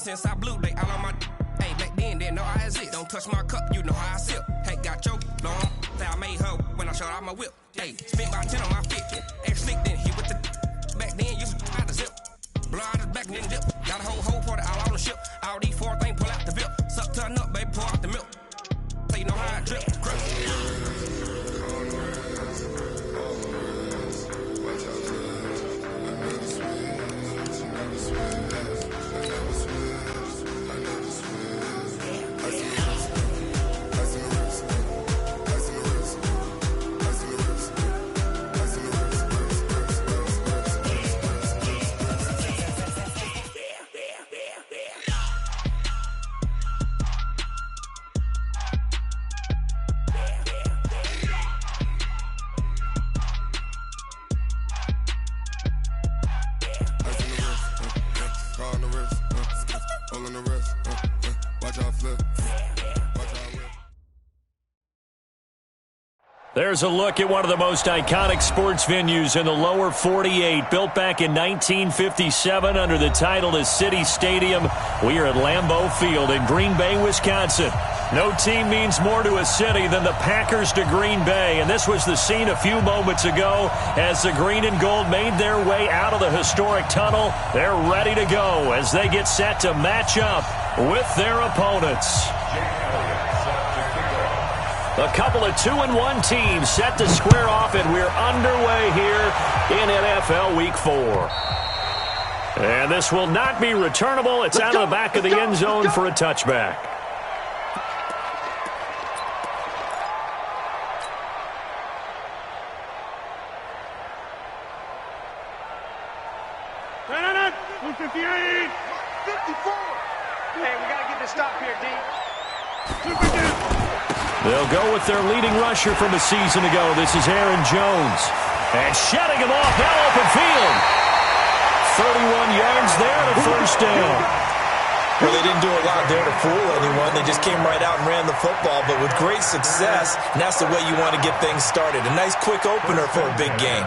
since I blew, they all on my. Hey, back then, didn't know I exist. Don't touch my cup, you know how I sip. Hey, got your long. Say I made her when I showed out my whip. Hey, spent about 10 on my fit. Ex-slick, then hit with the. Back then, used to out the zip. Blow out his back and then dip. Got a whole party all on the ship. All these four things pull out the VIP. Suck, turn up, baby, pour out the milk. So you know how I drip. There's a look at one of the most iconic sports venues in the lower 48. Built back in 1957 under the title of City Stadium. We are at Lambeau Field in Green Bay, Wisconsin. No team means more to a city than the Packers to Green Bay. And this was the scene a few moments ago as the green and gold made their way out of the historic tunnel. They're ready to go as they get set to match up with their opponents. A couple of 2-1 teams set to square off, and we're underway here in NFL Week 4. And this will not be returnable. It's out of the back of the end zone for a touchback. They'll go with their leading rusher from a season ago. This is Aaron Jones. And shutting him off now open field. 31 yards there to first down. Well, they didn't do a lot there to fool anyone. They just came right out and ran the football, but with great success, and that's the way you want to get things started. A nice quick opener for a big game.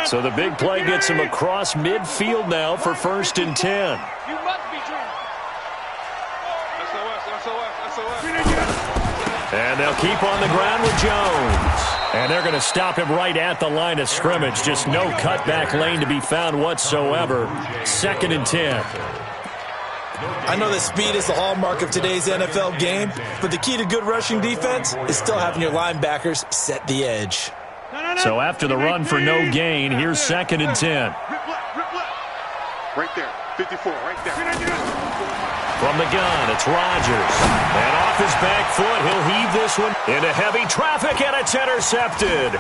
So the big play gets him across midfield now for 1st and 10. You must be dreaming. SOS. And they'll keep on the ground with Jones. And they're going to stop him right at the line of scrimmage. Just no cutback lane to be found whatsoever. 2nd and 10. I know that speed is the hallmark of today's NFL game, but the key to good rushing defense is still having your linebackers set the edge. So after the run for no gain, here's 2nd and 10. Right there, 54, right there. From the gun, it's Rodgers. And off his back foot, he'll heave this one into heavy traffic, and it's intercepted.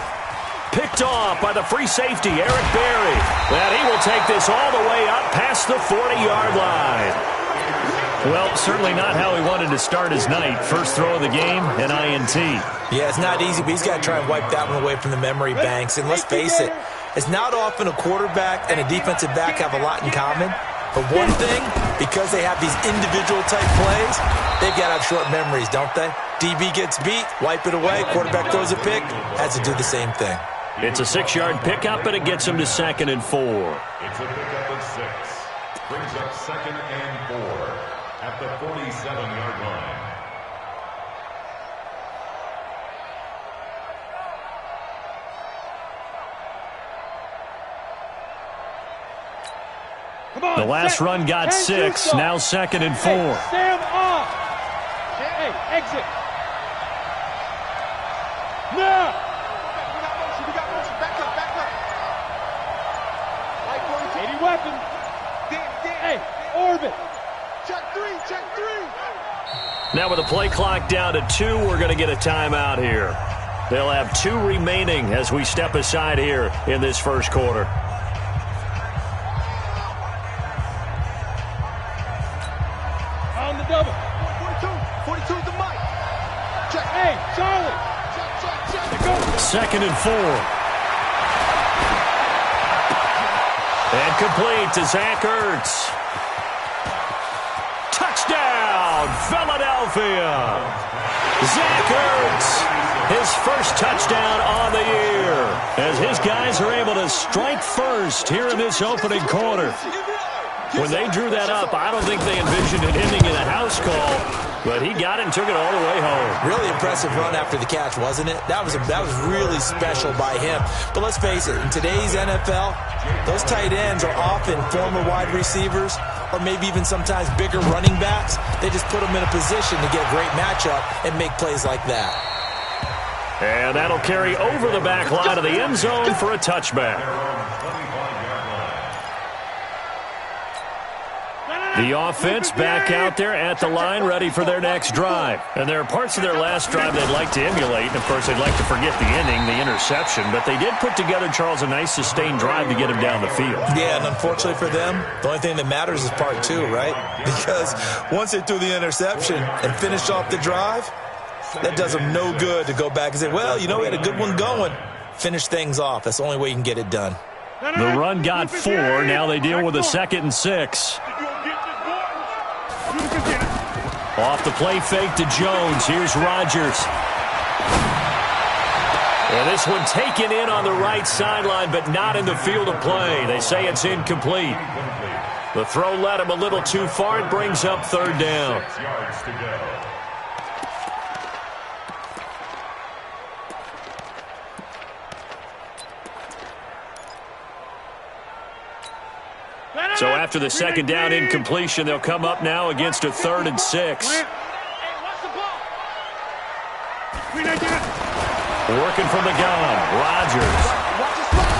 Picked off by the free safety, Eric Berry. And he will take this all the way up past the 40-yard line. Well, certainly not how he wanted to start his night. First throw of the game, an INT. Yeah, it's not easy, but he's got to try and wipe that one away from the memory banks. And let's face it, it's not often a quarterback and a defensive back have a lot in common. But one thing, because they have these individual type plays, they've got to have short memories, don't they? DB gets beat, wipe it away, quarterback throws a pick, has to do the same thing. It's a 6-yard pickup, and it gets him to 2nd and 4. It's a pickup of 6. Brings up 2nd and 4 at the 47-yard line. The last run got 6, now 2nd and 4. Hey, Sam off. Hey, exit. No. We got motion. Back up. 80 weapon. Hey, orbit. Check 3. Now with the play clock down to 2, we're going to get a timeout here. They'll have 2 remaining as we step aside here in this first quarter. On the double. 42 is the mic. Check. Hey, Charlie. Check. 2nd and 4. And complete to Zach Ertz. Touchdown, Philadelphia. Zach Ertz his first touchdown on the year, as his guys are able to strike first here in this opening quarter. When they drew that up, I don't think they envisioned it ending in a house call, but he got it and took it all the way home. Really impressive run after the catch, wasn't it? That was really special by him. But let's face it, in today's NFL, those tight ends are often former wide receivers or maybe even sometimes bigger running backs. They just put them in a position to get a great matchup and make plays like that. And that'll carry over the back line of the end zone for a touchback. The offense back out there at the line, ready for their next drive. And there are parts of their last drive they'd like to emulate. And, of course, they'd like to forget the ending, the interception. But they did put together, Charles, a nice sustained drive to get him down the field. Yeah, and unfortunately for them, the only thing that matters is part two, right? Because once they threw the interception and finished off the drive, that does them no good to go back and say, well, you know, we had a good one going. Finish things off. That's the only way you can get it done. The run got 4. Now they deal with a 2nd and 6. Off the play fake to Jones. Here's Rodgers. And this one taken in on the right sideline, but not in the field of play. They say it's incomplete. The throw led him a little too far. It brings up 3rd down. So after the 2nd down incompletion, they'll come up now against a 3rd and 6. Working from the gun, Rodgers.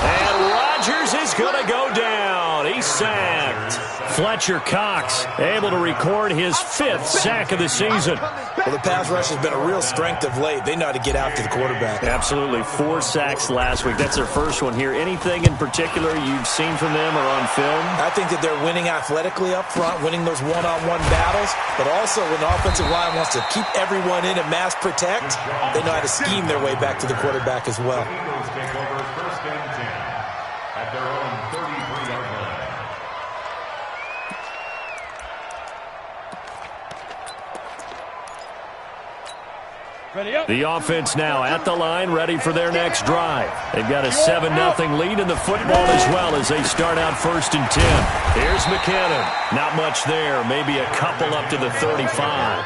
And Rodgers is going to go down. He's sacked. Fletcher Cox able to record his 5th sack of the season. Well, the pass rush has been a real strength of late. They know how to get after the quarterback. Absolutely. 4 sacks last week. That's their first one here. Anything in particular you've seen from them or on film? I think that they're winning athletically up front, winning those one-on-one battles, but also when the offensive line wants to keep everyone in and mass protect, they know how to scheme their way back to the quarterback as well. Take over 1st and 10 at their own 33-yard line. The offense now at the line, ready for their next drive. They've got a 7-0 lead in the football as well as they start out 1st and 10. Here's McKinnon. Not much there. Maybe a couple up to the 35.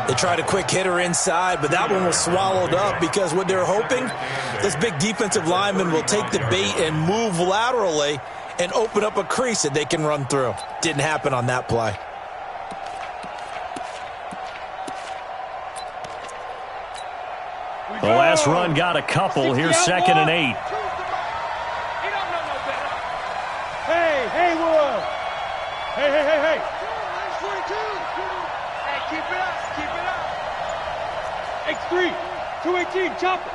They tried a quick hitter inside, but that one was swallowed up because what they're hoping, this big defensive lineman will take the bait and move laterally and open up a crease that they can run through. Didn't happen on that play. The last run got a couple. Here's 2nd and 8. Hey, Haywood. Hey. Hey, keep it up. X3, 218, chop it.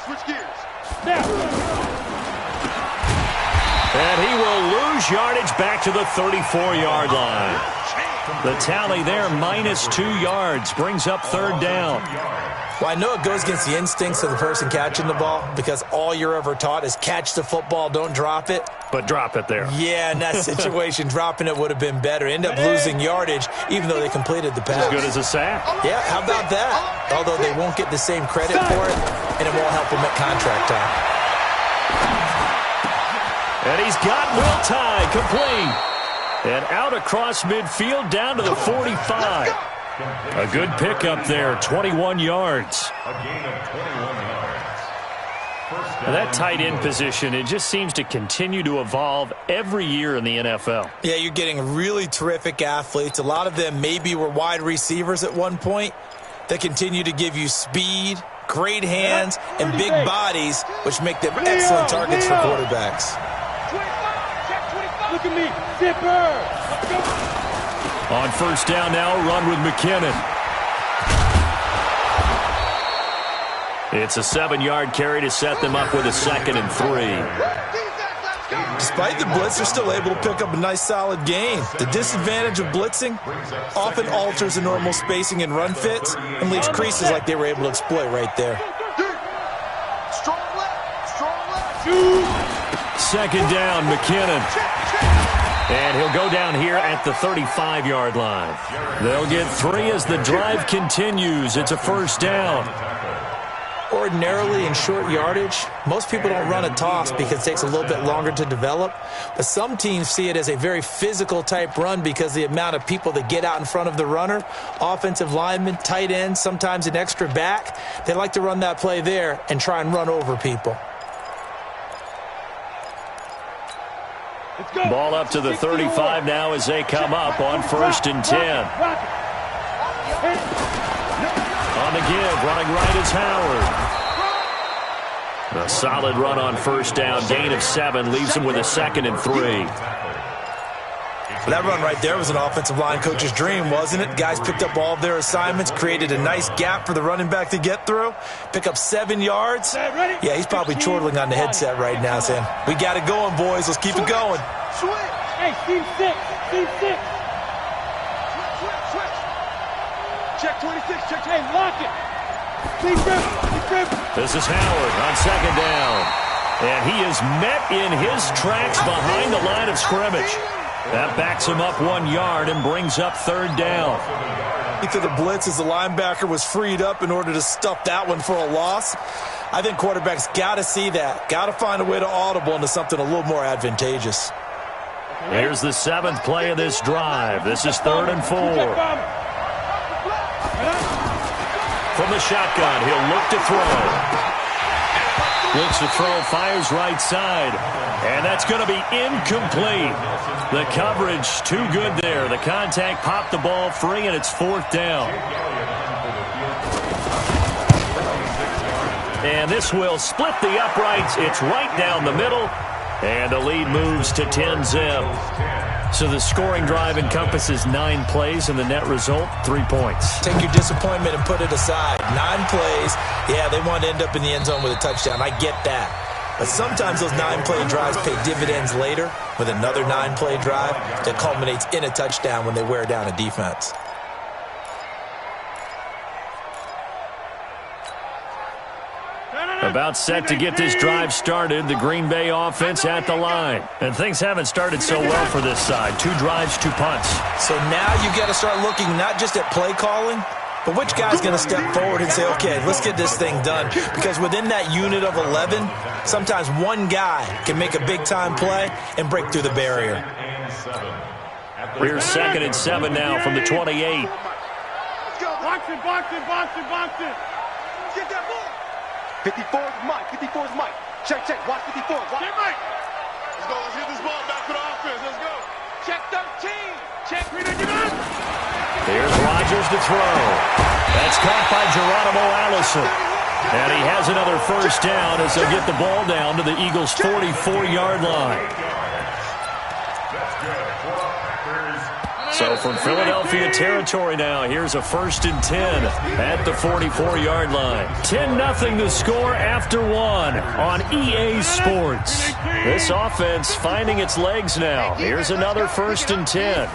Switch gears. Now. And he will lose yardage back to the 34-yard line. The tally there, -2 yards, brings up 3rd down. Well, I know it goes against the instincts of the person catching the ball because all you're ever taught is catch the football, don't drop it. But drop it there. Yeah, in that situation, dropping it would have been better. End up losing yardage, even though they completed the pass. As good as a sack. Yeah, how about that? Although they won't get the same credit for it, and it won't help them at contract time. And he's got Will Tye complete. And out across midfield down to the 45. A good pickup there, 21 yards. A gain of 21 yards. Now that tight end position, it just seems to continue to evolve every year in the NFL. Yeah, you're getting really terrific athletes. A lot of them maybe were wide receivers at one point. They continue to give you speed, great hands, and big bodies, which make them excellent targets for quarterbacks. Look at me, zipper. On 1st down now, run with McKinnon. It's a 7-yard carry to set them up with a 2nd and 3. Despite the blitz, they're still able to pick up a nice solid gain. The disadvantage of blitzing often alters the normal spacing and run fits and leaves creases like they were able to exploit right there. Strong left. 2nd down, McKinnon. And he'll go down here at the 35-yard line. They'll get 3 as the drive continues. It's a first down. Ordinarily in short yardage, most people don't run a toss because it takes a little bit longer to develop. But some teams see it as a very physical type run because the amount of people that get out in front of the runner, offensive linemen, tight ends, sometimes an extra back, they like to run that play there and try and run over people. Ball up to the 35 now as they come up on 1st and 10. On the give, running right is Howard. A solid run on 1st down, gain of 7, leaves him with a 2nd and 3. That run right there was an offensive line coach's dream, wasn't it? Guys picked up all of their assignments, created a nice gap for the running back to get through, pick up 7 yards. Yeah, he's probably chortling on the headset right now saying, we got it going, boys. Let's keep it going. Hey, team 6. Team 6. Check 26. Check. Hey, lock it. Team 7. This is Howard on 2nd down. And he is met in his tracks behind the line of scrimmage. That backs him up 1 yard and brings up 3rd down. To the blitz as the linebacker was freed up in order to stuff that one for a loss. I think quarterbacks got to see that. Got to find a way to audible into something a little more advantageous. Here's the 7th play of this drive. This is 3rd and 4. From the shotgun, he'll look to throw. Looks to throw, fires right side. And that's going to be incomplete. The coverage too good there. The contact popped the ball free, and it's 4th down. And this will split the uprights. It's right down the middle. And the lead moves to 10-zip. So the scoring drive encompasses 9 plays, and the net result, 3 points. Take your disappointment and put it aside. 9 plays. Yeah, they want to end up in the end zone with a touchdown. I get that. But sometimes those 9-play drives pay dividends later with another 9-play drive that culminates in a touchdown when they wear down a defense. About set to get this drive started, the Green Bay offense at the line. And things haven't started so well for this side. 2 drives, 2 punts. So now you got to start looking not just at play calling, but which guy's going to step forward and say, okay, let's get this thing done. Because within that unit of 11, sometimes one guy can make a big-time play and break through the barrier. Here's 2nd and 7 now from the 28. Box it. Get that ball. 54 is Mike. Check. Watch 54. Watch. Get Mike. Let's go. Let's get this ball back for the offense. Let's go. Check 13. Check. Here's Rodgers to throw. That's caught by Geronimo Allison. And he has another first down as they'll get the ball down to the Eagles' 44-yard line. So from Philadelphia territory now, here's a 1st and 10 at the 44-yard line. 10-0 the score after 1 on EA Sports. This offense finding its legs now. Here's another 1st and 10.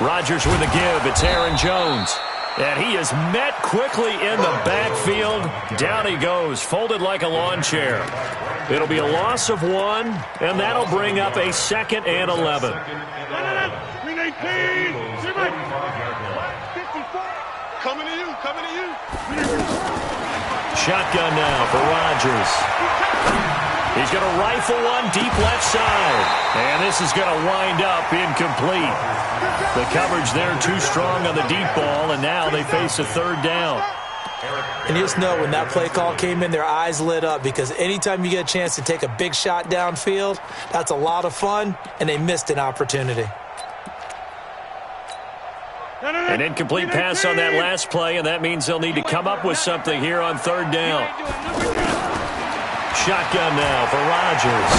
Rodgers with a give. It's Aaron Jones. And he is met quickly in the backfield. Down he goes, folded like a lawn chair. It'll be a loss of 1, and that'll bring up a 2nd and 11. Coming to you. Shotgun now for Rodgers. He's going to rifle one deep left side. And this is going to wind up incomplete. The coverage there too strong on the deep ball, and now they face a 3rd down. And you just know when that play call came in, their eyes lit up because anytime you get a chance to take a big shot downfield, that's a lot of fun, and they missed an opportunity. An incomplete pass on that last play, and that means they'll need to come up with something here on 3rd down. Shotgun now for Rodgers.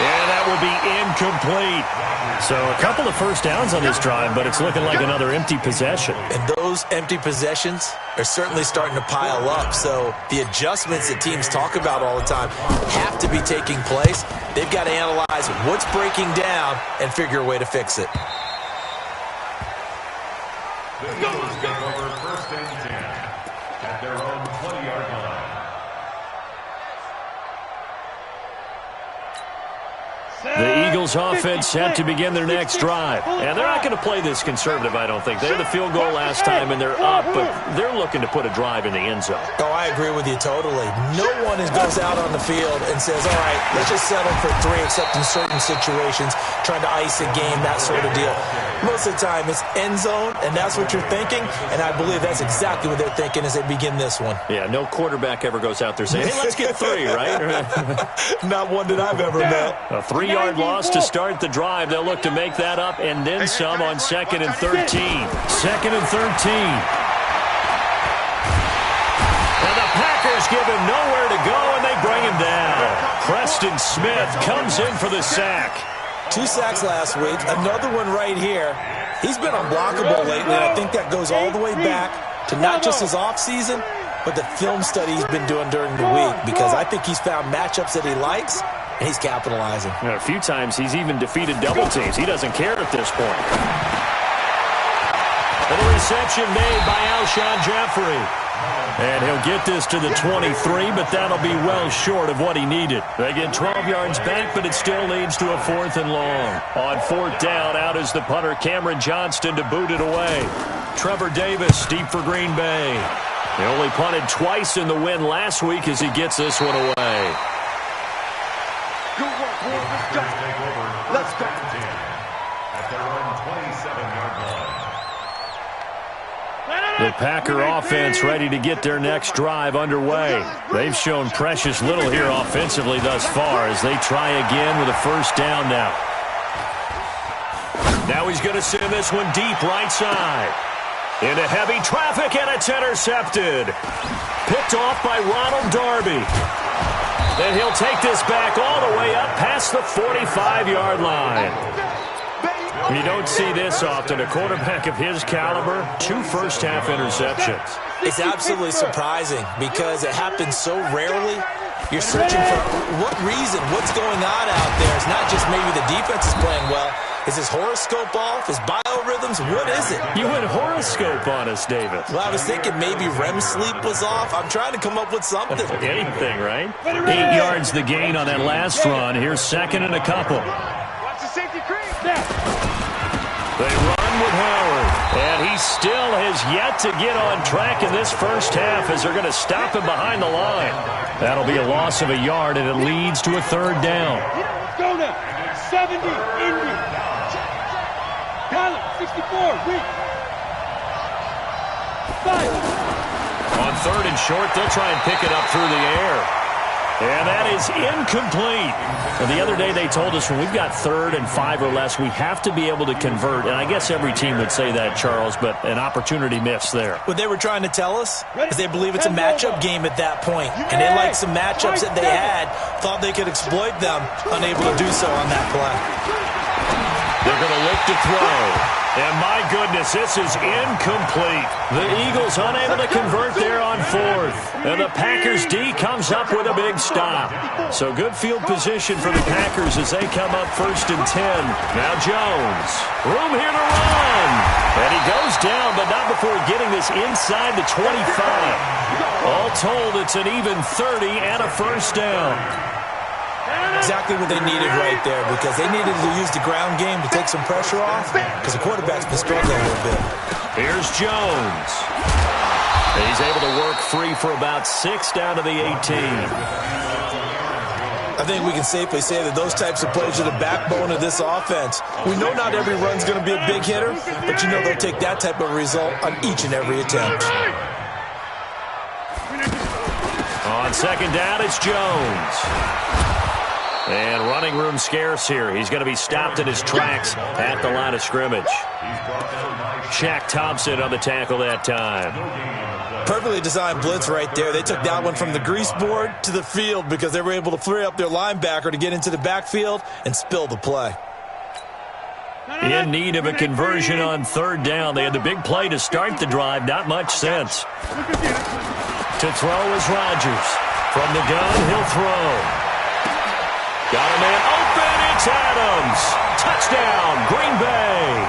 And that will be incomplete. So a couple of first downs on this drive, but it's looking like another empty possession. And those empty possessions are certainly starting to pile up. So the adjustments that teams talk about all the time have to be taking place. They've got to analyze what's breaking down and figure a way to fix it. The Eagles take over 1st and 10 at their own 20-yard line. The Eagles offense set to begin their next drive. And they're not going to play this conservative, I don't think. They had the field goal last time, and they're up, but they're looking to put a drive in the end zone. Oh, I agree with you totally. No one goes out on the field and says, all right, let's just settle for 3, except in certain situations, trying to ice a game, that sort of deal. Most of the time, it's end zone, and that's what you're thinking, and I believe that's exactly what they're thinking as they begin this one. Yeah, no quarterback ever goes out there saying, hey, let's get 3, right? Not one that I've ever met. A 3-yard loss to start the drive. They'll look to make that up and then some on 2nd and 13. 2nd and 13. And the Packers give him nowhere to go, and they bring him down. Preston Smith comes in for the sack. 2 sacks last week, another one right here. He's been unblockable lately, and I think that goes all the way back to not just his offseason, but the film study he's been doing during the week, because I think he's found matchups that he likes, and he's capitalizing. A few times he's even defeated double teams. He doesn't care at this point. And a reception made by Alshon Jeffrey. And he'll get this to the 23, but that'll be well short of what he needed. They get 12 yards back, but it still leads to a 4th and long. On 4th down, out is the punter, Cameron Johnston, to boot it away. Trevor Davis, deep for Green Bay. He only punted twice in the win last week as he gets this one away. Good work, boys. Let's go. Let's go. At their own 27-yard line. The Packer offense ready to get their next drive underway. They've shown precious little here offensively thus far as they try again with a 1st down now. Now he's going to send this one deep right side. Into heavy traffic, and it's intercepted. Picked off by Ronald Darby. And he'll take this back all the way up past the 45-yard line. You don't see this often. A quarterback of his caliber, 2 first-half interceptions. It's absolutely surprising because it happens so rarely. You're searching for what reason, what's going on out there. It's not just maybe the defense is playing well. Is his horoscope off? His biorhythms? What is it? You went horoscope on us, David. Well, I was thinking maybe REM sleep was off. I'm trying to come up with something. Anything, right? 8 yards the gain on that last run. Here's 2nd and a couple. Watch the safety creep. They run with Howard, and he still has yet to get on track in this first half as they're going to stop him behind the line. That'll be a loss of a yard, and it leads to a 3rd down. Let's go now. 70, Indy. Tyler, 64, weak. 5. On 3rd and short, they'll try and pick it up through the air. And that is incomplete. Well, the other day they told us when we've got 3rd and 5 or less, we have to be able to convert. And I guess every team would say that, Charles, but an opportunity missed there. What they were trying to tell us is they believe it's a matchup game at that point. And they liked some matchups that they had, thought they could exploit them, unable to do so on that play. They're going to look to throw. And my goodness, this is incomplete. The Eagles unable to convert there on 4th. And the Packers D comes up with a big stop. So good field position for the Packers as they come up 1st and 10. Now Jones. Room here to run. And he goes down, but not before getting this inside the 25. All told, it's an even 30 and a 1st down. Exactly what they needed right there, because they needed to use the ground game to take some pressure off, because the quarterback's been struggling a little bit. Here's Jones. He's able to work free for about 6 down to the 18. I think we can safely say that those types of plays are the backbone of this offense. We know not every run's going to be a big hitter, but you know they'll take that type of result on each and every attempt. On 2nd down, it's Jones. And running room scarce here. He's going to be stopped in his tracks at the line of scrimmage. Shaq Thompson on the tackle that time. Perfectly designed blitz right there. They took that one from the grease board to the field because they were able to free up their linebacker to get into the backfield and spill the play. In need of a conversion on 3rd down. They had the big play to start the drive. Not much sense. To throw is Rodgers. From the gun, he'll throw. Got a man open. It's Adams. Touchdown, Green Bay.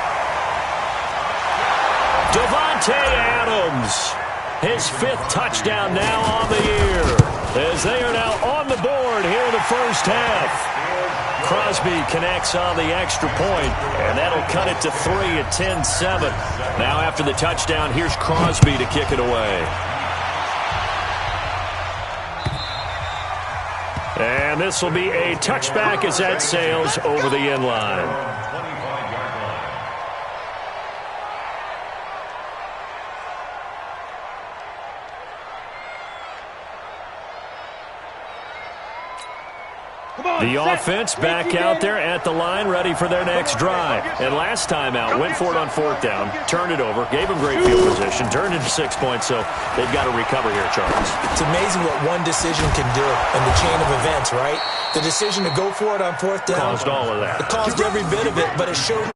Davante Adams. His 5th touchdown now on the year. As they are now on the board here in the first half. Crosby connects on the extra point, and that'll cut it to 3 at 10-7. Now after the touchdown, here's Crosby to kick it away. And this will be a touchback as that sails over the end line. The offense back out there at the line, ready for their next drive. And last time out, went for it on fourth down, turned it over, gave them great field position, turned it to 6 points, so they've got to recover here, Charles. It's amazing what one decision can do in the chain of events, right? The decision to go for it on fourth down caused all of that. It caused every bit of it, but it showed